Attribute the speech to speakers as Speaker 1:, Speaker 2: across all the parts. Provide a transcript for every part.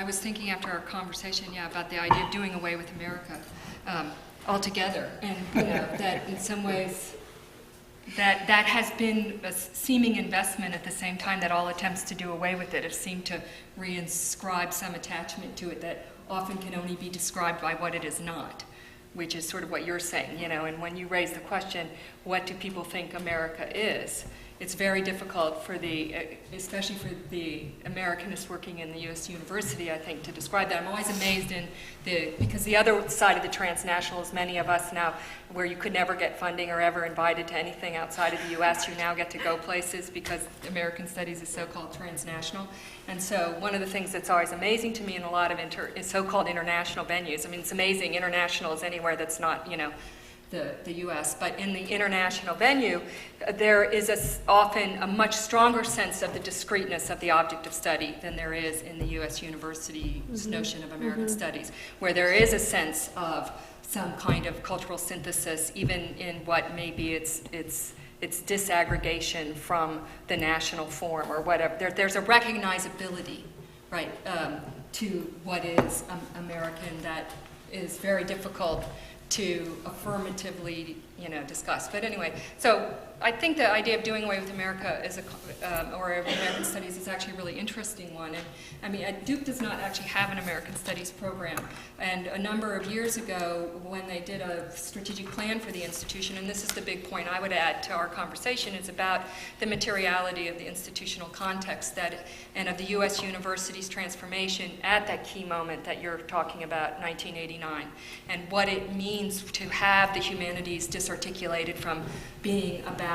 Speaker 1: was thinking after our conversation, about the idea of doing away with America altogether, and that in some ways that has been a seeming investment at the same time that all attempts to do away with it have seemed to reinscribe some attachment to it that often can only be described by what it is not, which is sort of what you're saying, and when you raise the question, what do people think America is? It's very difficult for especially for the Americanists working in the U.S. university, I think, to describe that. I'm always amazed because the other side of the transnational is many of us now, where you could never get funding or ever invited to anything outside of the U.S., you now get to go places because American studies is so-called transnational. And so one of the things that's always amazing to me in a lot of so-called international venues, I mean, it's amazing, international is anywhere that's not, the U.S., but in the international venue, there is often a much stronger sense of the discreteness of the object of study than there is in the U.S. university's notion of American studies, where there is a sense of some kind of cultural synthesis, even in what may be its disaggregation from the national form or whatever. There's a recognizability, right, to what is American that is very difficult to affirmatively, discuss. But anyway, so I think the idea of doing away with America or American studies is actually a really interesting one. And I mean, Duke does not actually have an American studies program. And a number of years ago, when they did a strategic plan for the institution, and this is the big point I would add to our conversation, is about the materiality of the institutional context and of the U.S. university's transformation at that key moment that you're talking about, 1989, and what it means to have the humanities disarticulated from being about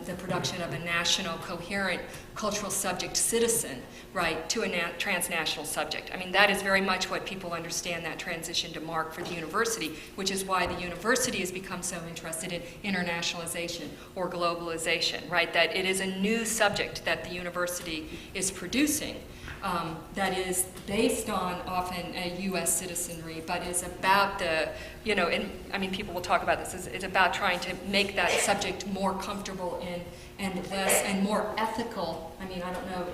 Speaker 1: the production of a national, coherent, cultural subject citizen, right, to a transnational subject. I mean, that is very much what people understand that transition to mark for the university, which is why the university has become so interested in internationalization or globalization, right, that it is a new subject that the university is producing that is based on often a U.S. citizenry, but is about people will talk about this, it's about trying to make that subject more comfortable in and more ethical. I mean, I don't know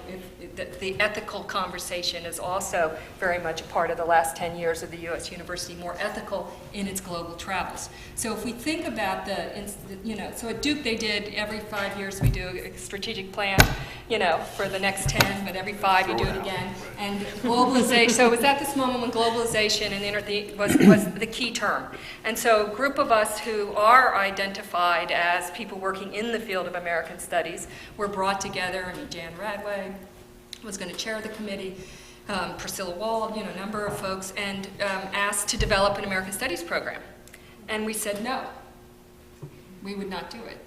Speaker 1: if the ethical conversation is also very much a part of the last 10 years of the U.S. university, more ethical in its global travels. So if we think about so at Duke they did every 5 years we do a strategic plan, for the next 10, but every 5 you do it again. And globalization, so it was at this moment when globalization was the key term. And so a group of us who are identified as people working in the field of American studies were brought together. I mean, Jan Radway was going to chair the committee, Priscilla Wald, a number of folks, and asked to develop an American studies program. And we said no, we would not do it.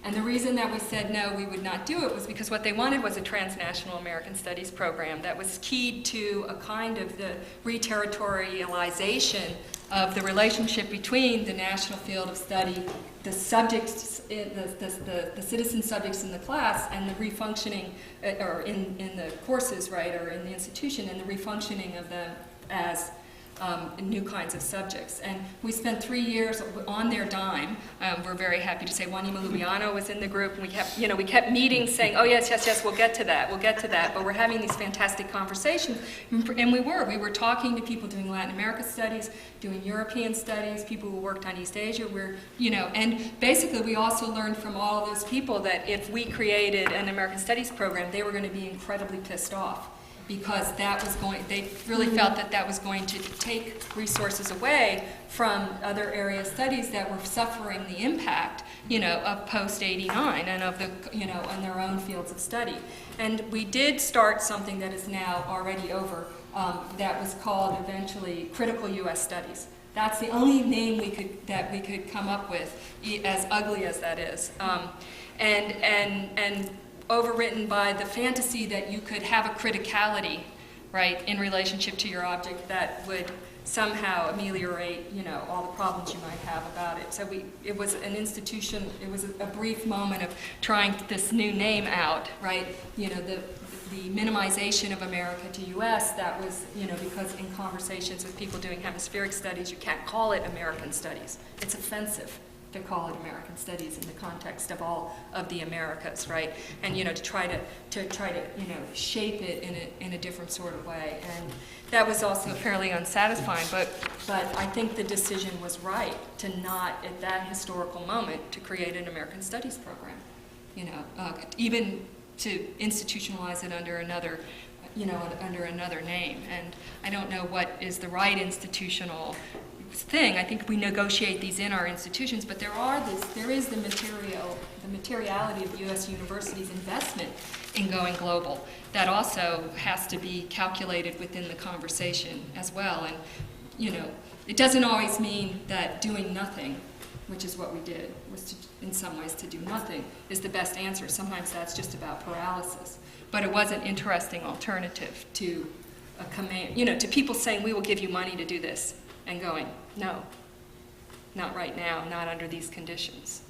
Speaker 1: And the reason that we said no, we would not do it, was because what they wanted was a transnational American studies program that was keyed to a kind of the reterritorialization of the relationship between the national field of study, the subjects, the citizen subjects in the class, and the refunctioning, or in the courses, right, or in the institution, and the refunctioning of them as new kinds of subjects. And we spent 3 years on their dime. We're very happy to say Juanima Lubiano was in the group, and we kept meeting saying, oh yes, we'll get to that, but we're having these fantastic conversations, and we were talking to people doing Latin America studies, doing European studies, people who worked on East Asia, and basically we also learned from all of those people that if we created an American studies program, they were going to be incredibly pissed off, because they really felt that was going to take resources away from other area of studies that were suffering the impact, of post-89 and of on their own fields of study. And we did start something that is now already over, that was called eventually Critical U.S. Studies. That's the only name we could come up with, as ugly as that is. And overwritten by the fantasy that you could have a criticality, right, in relationship to your object that would somehow ameliorate, all the problems you might have about it. So it was an institution, it was a brief moment of trying this new name out, right, the minimization of America to U.S., that was, because in conversations with people doing hemispheric studies, you can't call it American studies. It's offensive. to call it American Studies in the context of all of the Americas, right? And to try to shape it in a different sort of way. And that was also fairly unsatisfying. But I think the decision was right to not, at that historical moment, to create an American Studies program. Even to institutionalize it under another name. And I don't know what is the right institutional thing. I think we negotiate these in our institutions, but there is the materiality of U.S. universities' investment in going global that also has to be calculated within the conversation as well. And it doesn't always mean that doing nothing, which is what we did, was in some ways to do nothing, is the best answer. Sometimes that's just about paralysis. But it was an interesting alternative to a command, to people saying, we will give you money to do this, and going, no, not right now, not under these conditions.